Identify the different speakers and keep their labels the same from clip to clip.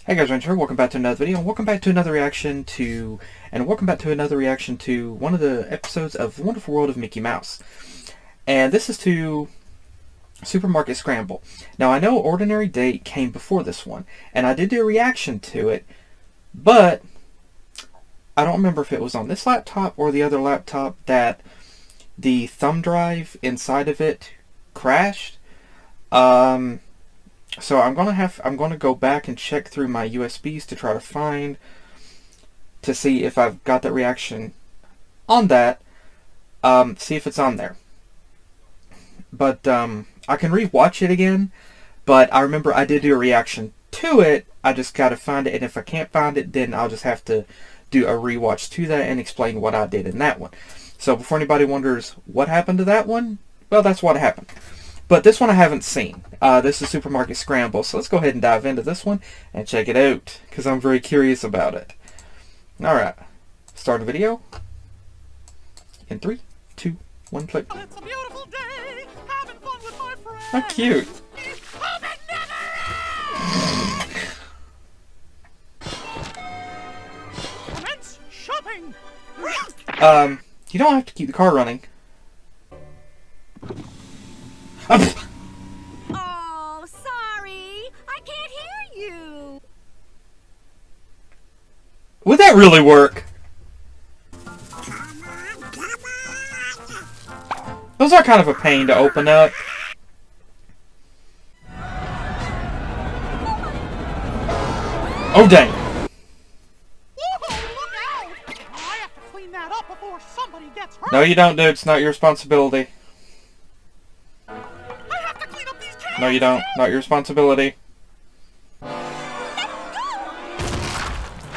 Speaker 1: Hey guys, Ranger, welcome back to another video, and welcome back to another reaction to one of the episodes of The Wonderful World of Mickey Mouse. And this is to Supermarket Scramble. Now I know Ordinary Date came before this one, and I did do a reaction to it, but I don't remember if it was on this laptop or the other laptop that the thumb drive inside of it crashed. So I'm gonna go back and check through my USBs to try to see if I've got that reaction on that. See if it's on there. But I can re-watch it again. But I remember I did do a reaction to it. I just gotta find it, and if I can't find it, then I'll just have to do a rewatch to that and explain what I did in that one. So before anybody wonders what happened to that one, well, that's what happened. But this one I haven't seen. This is Supermarket Scramble, so let's go ahead and dive into this one and check it out, because I'm very curious about it. Alright, start the video. In 3, 2, 1, play.
Speaker 2: It's a beautiful day, having fun with my friends.
Speaker 1: How cute.
Speaker 2: Commence shopping.
Speaker 1: You don't have to keep the car running.
Speaker 3: Oh, sorry. I can't hear you.
Speaker 1: Would that really work? Those are kind of a pain to open up. Oh, dang.
Speaker 2: Whoa, look out. I have to clean that up before somebody gets hurt.
Speaker 1: No, you don't, dude. It's not your responsibility.
Speaker 2: I have to clean up these cans.
Speaker 1: No, you don't. Not your responsibility.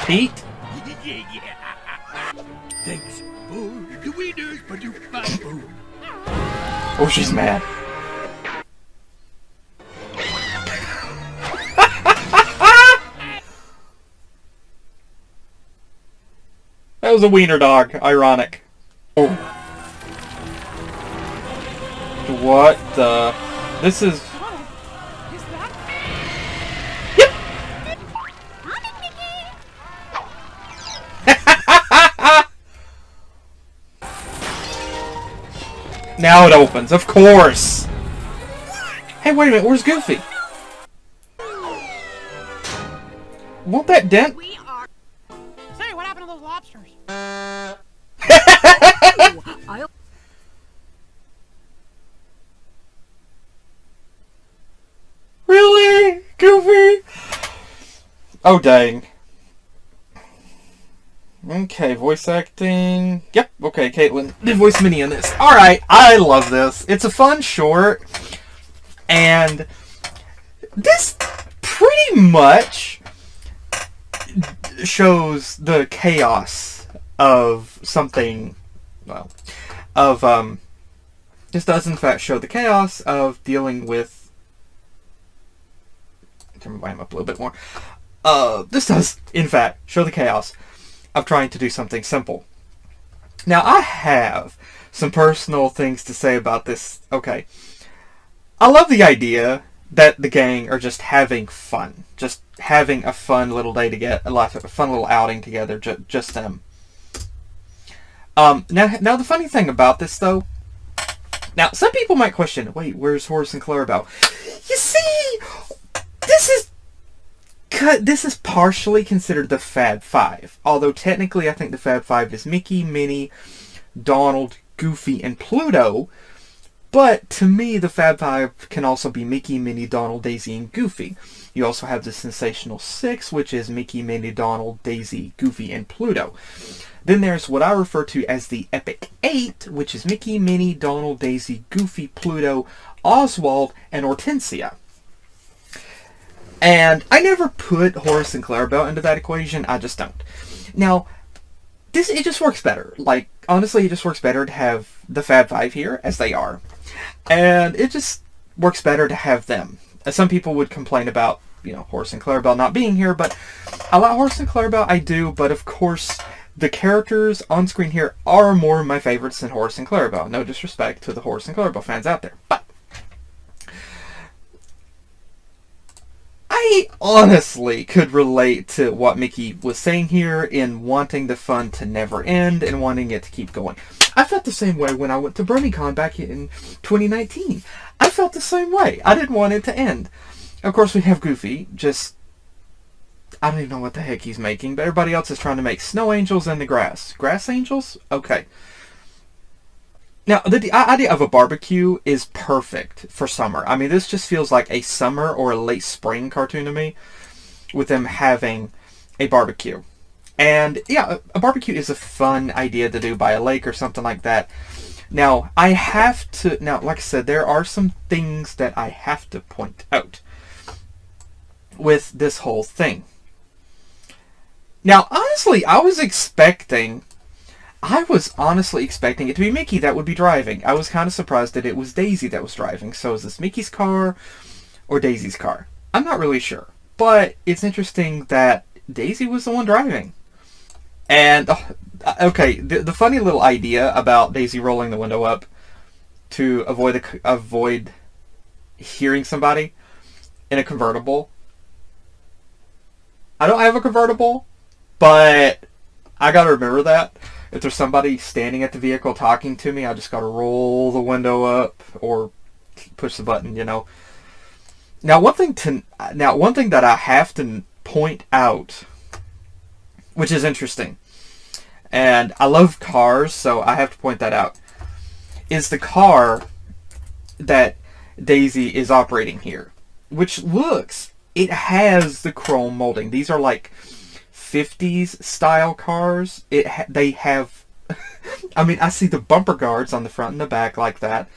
Speaker 1: Pete?
Speaker 4: Thanks for the winners, but you bamboo.
Speaker 1: Oh, she's mad. That was a wiener dog. Ironic. Oh. What the? This is...
Speaker 2: What is that?
Speaker 1: Now it opens, of course! Hey, wait a minute, where's Goofy? Won't that dent?
Speaker 3: We are.
Speaker 2: Say, what happened to those lobsters?
Speaker 1: Really? Goofy? Oh, dang. Okay, voice acting. Yep, okay, Caitlin did voice Minnie in this. Alright, I love this. It's a fun short. And this pretty much shows the chaos of something, well, this does in fact show the chaos of dealing with, turn my volume up a little bit more. This does in fact show the chaos of trying to do something simple. Now, I have some personal things to say about this. Okay. I love the idea that the gang are just having fun. Just having a fun little day together, a fun little outing together, just them. Now the funny thing about this, though, now, some people might question, wait, where's Horace and Clarabelle? You see, this is partially considered the Fab Five, although technically I think the Fab Five is Mickey, Minnie, Donald, Goofy, and Pluto. But to me, the Fab Five can also be Mickey, Minnie, Donald, Daisy, and Goofy. You also have the Sensational Six, which is Mickey, Minnie, Donald, Daisy, Goofy, and Pluto. Then there's what I refer to as the Epic Eight, which is Mickey, Minnie, Donald, Daisy, Goofy, Pluto, Oswald, and Hortensia. And I never put Horace and Clarabelle into that equation. I just don't. Now, it just works better. Like, honestly, it just works better to have the Fab Five here, as they are. And it just works better to have them. Some people would complain about, Horace and Clarabelle not being here, but I like Horace and Clarabelle, I do, but of course, the characters on screen here are more my favorites than Horace and Clarabelle. No disrespect to the Horace and Clarabelle fans out there, but I I honestly could relate to what Mickey was saying here in wanting the fun to never end and wanting it to keep going. I felt the same way when I went to BronyCon back in 2019. I felt the same way. I didn't want it to end. Of course, we have Goofy, just... I don't even know what the heck he's making, but everybody else is trying to make snow angels in the grass. Grass angels? Okay. Now, the idea of a barbecue is perfect for summer. I mean, this just feels like a summer or a late spring cartoon to me, with them having a barbecue. And, yeah, a barbecue is a fun idea to do by a lake or something like that. Now, like I said, there are some things that I have to point out with this whole thing. Now, honestly, I was honestly expecting it to be Mickey that would be driving. I was kind of surprised that it was Daisy that was driving. So is this Mickey's car or Daisy's car? I'm not really sure. But it's interesting that Daisy was the one driving. And, okay, the funny little idea about Daisy rolling the window up to avoid hearing somebody in a convertible. I don't have a convertible, but I gotta remember that. If there's somebody standing at the vehicle talking to me, I just gotta roll the window up or push the button, you know. Now, one thing that I have to point out, which is interesting, and I love cars, so I have to point that out, is the car that Daisy is operating here, which it has the chrome molding. These are like 50s style cars. They have, I mean, I see the bumper guards on the front and the back like that.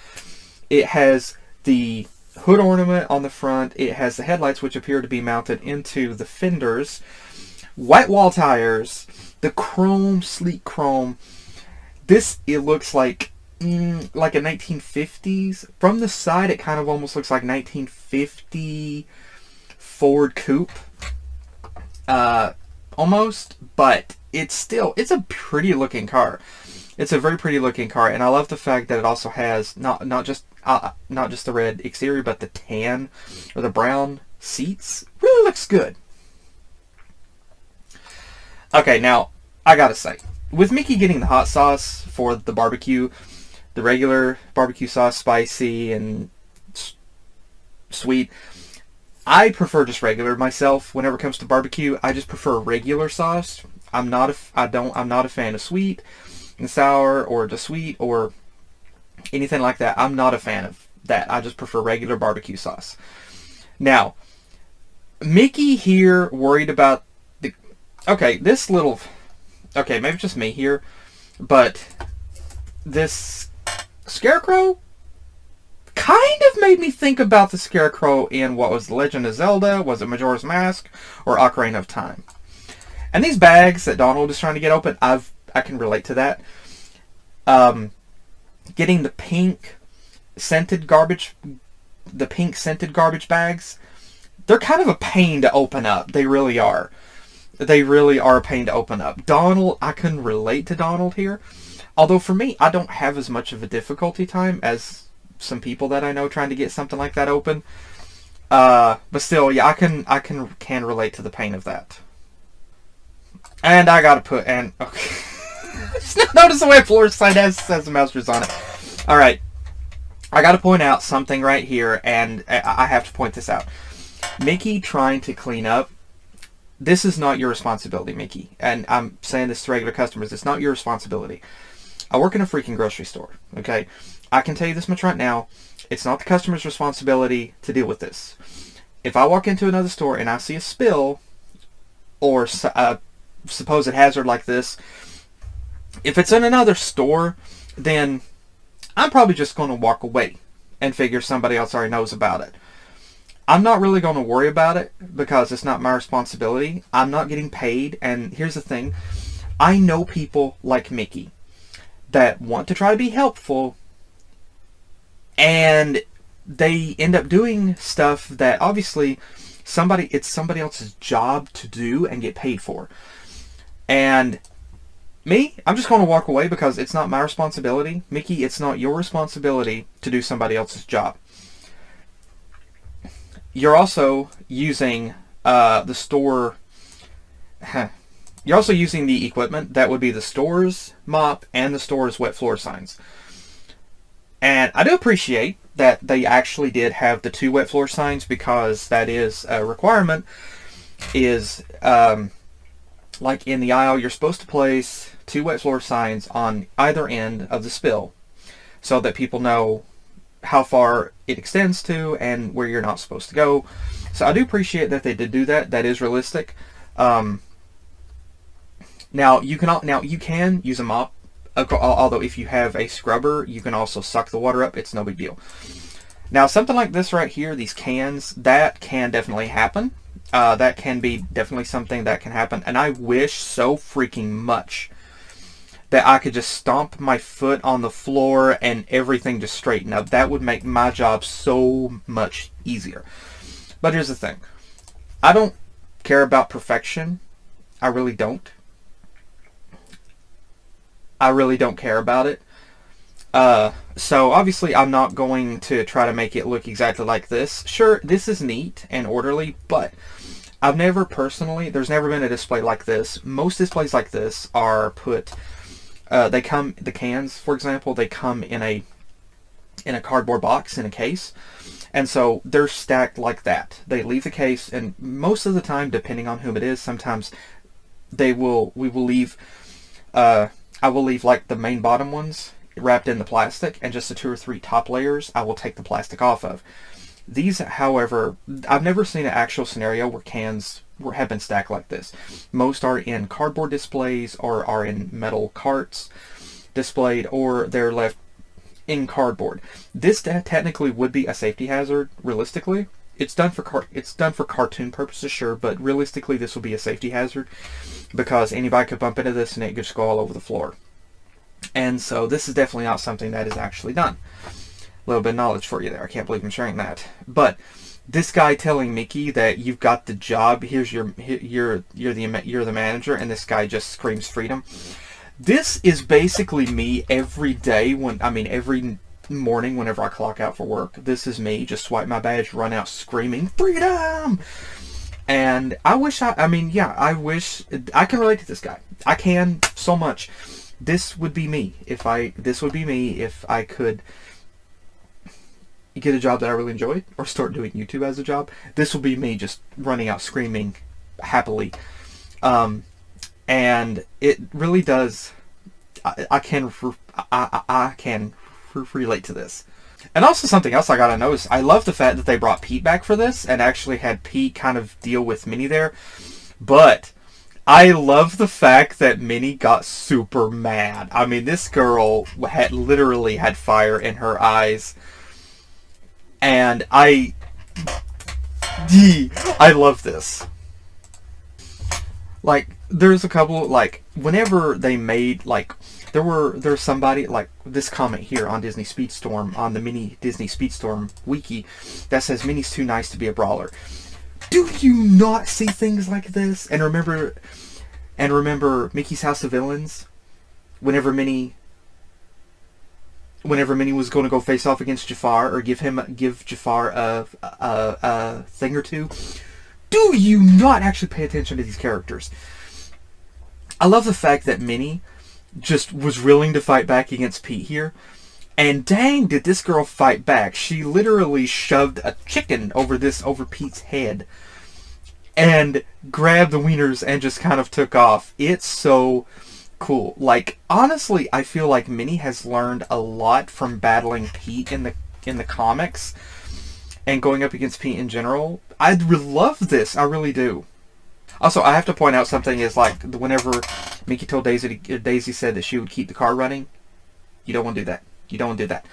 Speaker 1: It has the hood ornament on the front. It has the headlights, which appear to be mounted into the fenders. White wall tires, the chrome, sleek chrome. It looks like a 1950s. From the side, it kind of almost looks like 1950 Ford Coupe. Almost, but it's a pretty looking car. It's a very pretty looking car, and I love the fact that it also has not just the red exterior, but the tan or the brown seats. Really looks good. Okay, now I gotta say, with Mickey getting the hot sauce for the barbecue, the regular barbecue sauce, spicy and sweet, I prefer just regular myself. Whenever it comes to barbecue, I just prefer regular sauce. I'm not a fan of sweet and sour or just sweet or anything like that. I'm not a fan of that. I just prefer regular barbecue sauce. Now, Mickey here worried about maybe it's just me here, but this scarecrow kind of made me think about the scarecrow in what was The Legend of Zelda. Was it Majora's Mask or Ocarina of Time? And these bags that Donald is trying to get open, I can relate to that. Getting the pink scented garbage bags, they're kind of a pain to open up. They really are. They really are a pain to open up. Donald, I can relate to Donald here. Although for me, I don't have as much of a difficulty time as some people that I know trying to get something like that open. But still, yeah, I can relate to the pain of that. And I gotta put, okay. Just notice the way floor side has the masters on it. Alright. I gotta point out something right here, and I have to point this out. Mickey trying to clean up. This is not your responsibility, Mickey. And I'm saying this to regular customers. It's not your responsibility. I work in a freaking grocery store, okay? I can tell you this much right now. It's not the customer's responsibility to deal with this. If I walk into another store and I see a spill or a supposed hazard like this, if it's in another store, then I'm probably just going to walk away and figure somebody else already knows about it. I'm not really going to worry about it because it's not my responsibility. I'm not getting paid. And here's the thing. I know people like Mickey that want to try to be helpful, and they end up doing stuff that obviously it's somebody else's job to do and get paid for. And me, I'm just going to walk away because it's not my responsibility. Mickey, it's not your responsibility to do somebody else's job. you're also using the store. You're also using the equipment that would be the store's mop and the store's wet floor signs. And I do appreciate that they actually did have the 2 wet floor signs, because that is a requirement. Is like in the aisle, you're supposed to place 2 wet floor signs on either end of the spill, so that people know how far it extends to and where you're not supposed to go. So I do appreciate that they did do that. That is realistic. Now you can use a mop, although if you have a scrubber, you can also suck the water up. It's no big deal. Now something like this right here, these cans, that can definitely happen. That can be definitely something that can happen. And I wish so freaking much that I could just stomp my foot on the floor and everything just straighten up. That would make my job so much easier. But here's the thing. I don't care about perfection. I really don't. I really don't care about it. So obviously I'm not going to try to make it look exactly like this. Sure, this is neat and orderly, but I've never personally, there's never been a display like this. Most displays like this are put, the cans, for example, they come in a cardboard box, in a case. And so they're stacked like that. They leave the case, and most of the time, depending on whom it is, sometimes we will leave, I will leave like the main bottom ones wrapped in the plastic, and just the 2 or 3 top layers I will take the plastic off of. These, however, I've never seen an actual scenario where cans have been stacked like this. Most are in cardboard displays, or are in metal carts displayed, or they're left in cardboard. This technically would be a safety hazard, realistically. It's done for cartoon purposes, sure, but realistically this will be a safety hazard, because anybody could bump into this and it could just go all over the floor. And so this is definitely not something that is actually done. A little bit of knowledge for you there. I can't believe I'm sharing that. But this guy telling Mickey that you've got the job, here's you're the manager, and this guy just screams freedom. This is basically me every day every morning whenever I clock out for work. This is me, just swipe my badge, run out screaming freedom. And I wish I wish I can relate to this guy. I can so much. This would be me if I could get a job that I really enjoyed, or start doing YouTube as a job. This will be me just running out screaming happily. And it really does. I can relate to this. And also something else I gotta notice, I love the fact that they brought Pete back for this and actually had Pete kind of deal with Minnie there. But I love the fact that Minnie got super mad. I mean, this girl literally had fire in her eyes. And I love this. Like, there's a couple, like, whenever they made, like, there's somebody, like, this comment here on Disney Speedstorm, on the Minnie Disney Speedstorm wiki, that says Minnie's too nice to be a brawler. Do you not see things like this? And remember Mickey's House of Villains? Whenever Minnie was going to go face off against Jafar, or give Jafar a thing or two. Do you not actually pay attention to these characters? I love the fact that Minnie just was willing to fight back against Pete here. And dang, did this girl fight back. She literally shoved a chicken over Pete's head. And grabbed the wieners and just kind of took off. It's so cool. Like, honestly, I feel like Minnie has learned a lot from battling Pete in the comics. And going up against Pete in general. I love this. I really do. Also, I have to point out something is, like, whenever Mickey told Daisy said that she would keep the car running, you don't want to do that. You don't want to do that.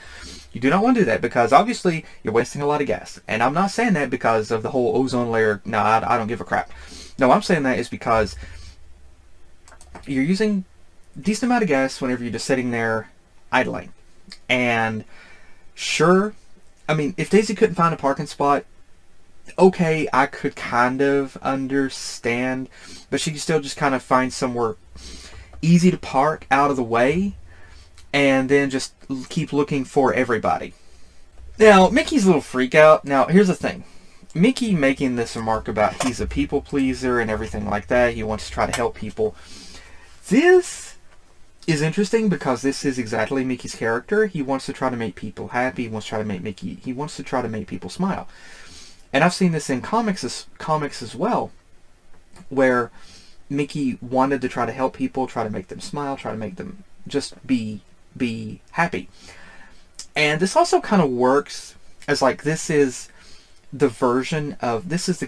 Speaker 1: You do not want to do that, because obviously you're wasting a lot of gas. And I'm not saying that because of the whole ozone layer. No, I don't give a crap. No, I'm saying that is because you're using a decent amount of gas whenever you're just sitting there idling. And sure, I mean, if Daisy couldn't find a parking spot, okay, I could kind of understand, but she could still just kind of find somewhere easy to park out of the way, and then just keep looking for everybody. Now, Mickey's a little freak out. Now, here's the thing. Mickey making this remark about he's a people pleaser and everything like that. He wants to try to help people. This is interesting because this is exactly Mickey's character. He wants to try to make people happy. He wants to try to make He wants to try to make people smile. And I've seen this in comics as well, where Mickey wanted to try to help people, try to make them smile, try to make them just be happy. And this also kind of works as like this is the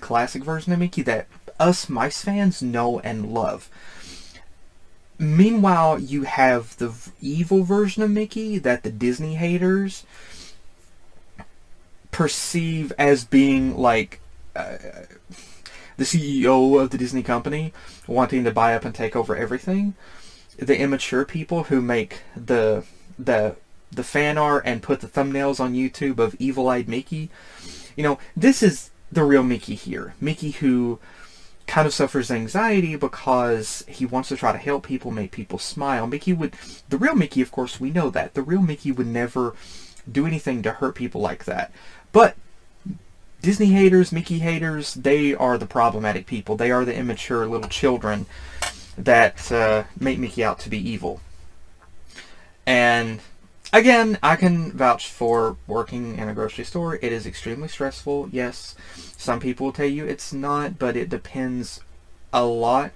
Speaker 1: classic version of Mickey that us mice fans know and love. Meanwhile, you have the evil version of Mickey that the Disney haters perceive as being like the CEO of the Disney company wanting to buy up and take over everything. The immature people who make the fan art and put the thumbnails on YouTube of evil-eyed Mickey. You know, this is the real Mickey here. Mickey who kind of suffers anxiety because he wants to try to help people, make people smile. The real Mickey, of course, we know that. The real Mickey would never do anything to hurt people like that. But Disney haters, Mickey haters, they are the problematic people. They are the immature little children that make Mickey out to be evil. And again, I can vouch for working in a grocery store. It is extremely stressful. Yes, some people will tell you it's not, but it depends a lot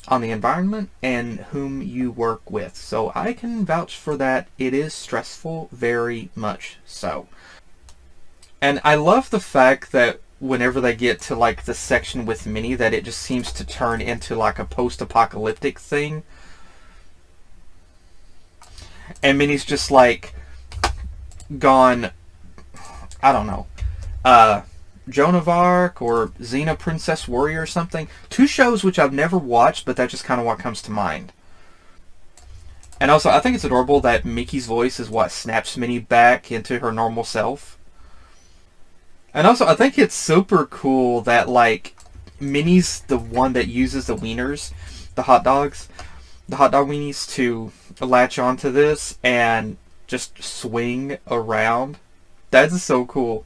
Speaker 1: on the environment and whom you work with. So I can vouch for that. It is stressful, very much so. And I love the fact that whenever they get to like the section with Minnie, that it just seems to turn into like a post-apocalyptic thing. And Minnie's just like gone, I don't know, Joan of Arc or Xena Princess Warrior or something. Two shows which I've never watched, but that's just kind of what comes to mind. And also, I think it's adorable that Mickey's voice is what snaps Minnie back into her normal self. And also, I think it's super cool that, like, Minnie's the one that uses the wieners, the hot dog weenies, to latch onto this and just swing around. That's so cool.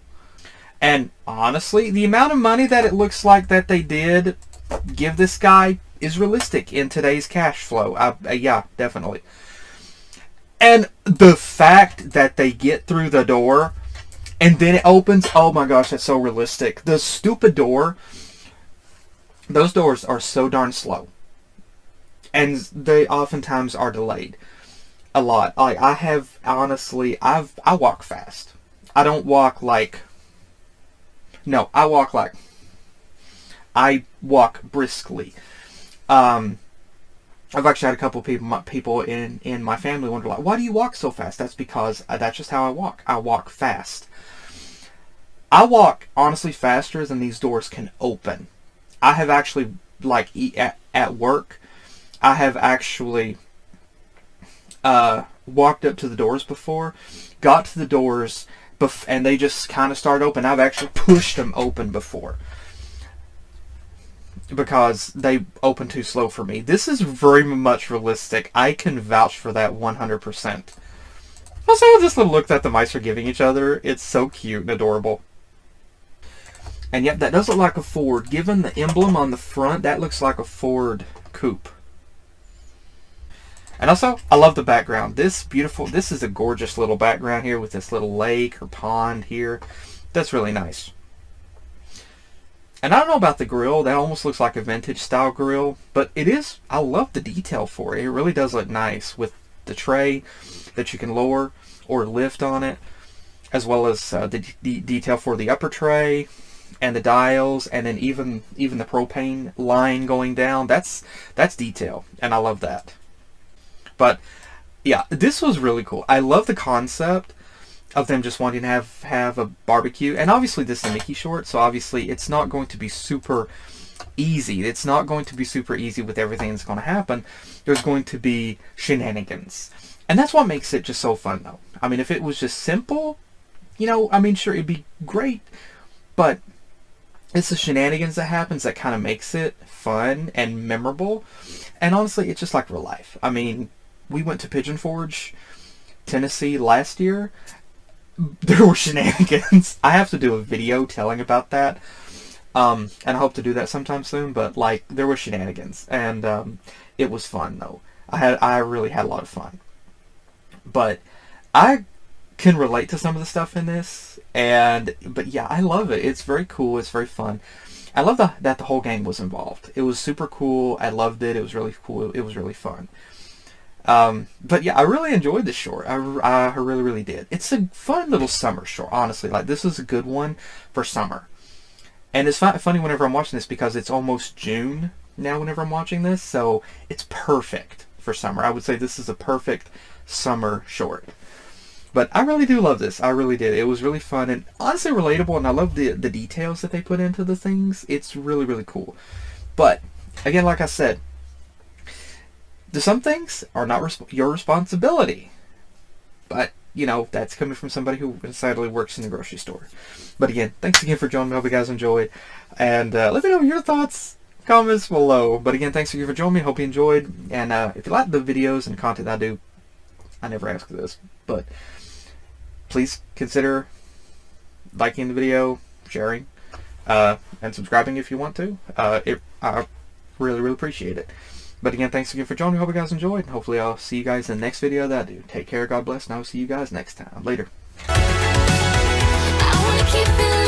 Speaker 1: And honestly, the amount of money that it looks like that they did give this guy is realistic in today's cash flow. Yeah, definitely. And the fact that they get through the door and then it opens, oh my gosh, that's so realistic. The stupid door, those doors are so darn slow. And they oftentimes are delayed. A lot. I walk fast. I don't walk like... No, I walk briskly. I've actually had a couple of people in my family wonder, like, why do you walk so fast? That's because that's just how I walk. I walk fast. I walk, honestly, faster than these doors can open. I have actually, like, at work, I have actually walked up to the doors before, got to the doors, and they just kind of start open. I've actually pushed them open before because they open too slow for me. This is very much realistic. I can vouch for that 100%. Also, this little look that the mice are giving each other, it's so cute and adorable. And yep, that does look like a Ford. Given the emblem on the front, that looks like a Ford coupe. And also, I love the background. This is a gorgeous little background here with this little lake or pond here. That's really nice. And I don't know about the grill. That almost looks like a vintage style grill. But it is, I love the detail for it. It really does look nice with the tray that you can lower or lift on it. As well as the detail for the upper tray and the dials, and then even the propane line going down. That's detail, and I love that. But yeah, this was really cool. I love the concept of them just wanting to have a barbecue, and obviously this is a Mickey short, so obviously it's not going to be super easy. It's not going to be super easy with everything that's going to happen. There's going to be shenanigans, and that's what makes it just so fun, though. I mean, if it was just simple, you know, I mean, sure, it'd be great, but it's the shenanigans that happens that kind of makes it fun and memorable. And honestly, it's just like real life. I mean, we went to Pigeon Forge, Tennessee last year. There were shenanigans. I have to do a video telling about that. And I hope to do that sometime soon. But like, there were shenanigans, and it was fun though. I really had a lot of fun. But I can relate to some of the stuff in this, but yeah, I love it. It's very cool. It's very fun. I love that the whole gang was involved. It was super cool. I loved it. It was really cool. It was really fun. But yeah, I really enjoyed this short. I really, really did. It's a fun little summer short, honestly. Like, this is a good one for summer. And it's funny whenever I'm watching this because it's almost June now whenever I'm watching this, so it's perfect for summer. I would say this is a perfect summer short. But I really do love this. I really did. It was really fun and honestly relatable, and I love the details that they put into the things. It's really, really cool. But, again, like I said, some things are not your responsibility. But, you know, that's coming from somebody who sadly works in the grocery store. But again, thanks again for joining me. I hope you guys enjoyed. And let me know your thoughts, comments below. But again, thanks again for joining me. Hope you enjoyed. And if you like the videos and content I do, I never ask this, but please consider liking the video, sharing, and subscribing if you want to. I really, really appreciate it. But again, thanks again for joining me. Hope you guys enjoyed. Hopefully I'll see you guys in the next video that I do. Take care, God bless, and I'll see you guys next time. Later.
Speaker 3: I wanna keep it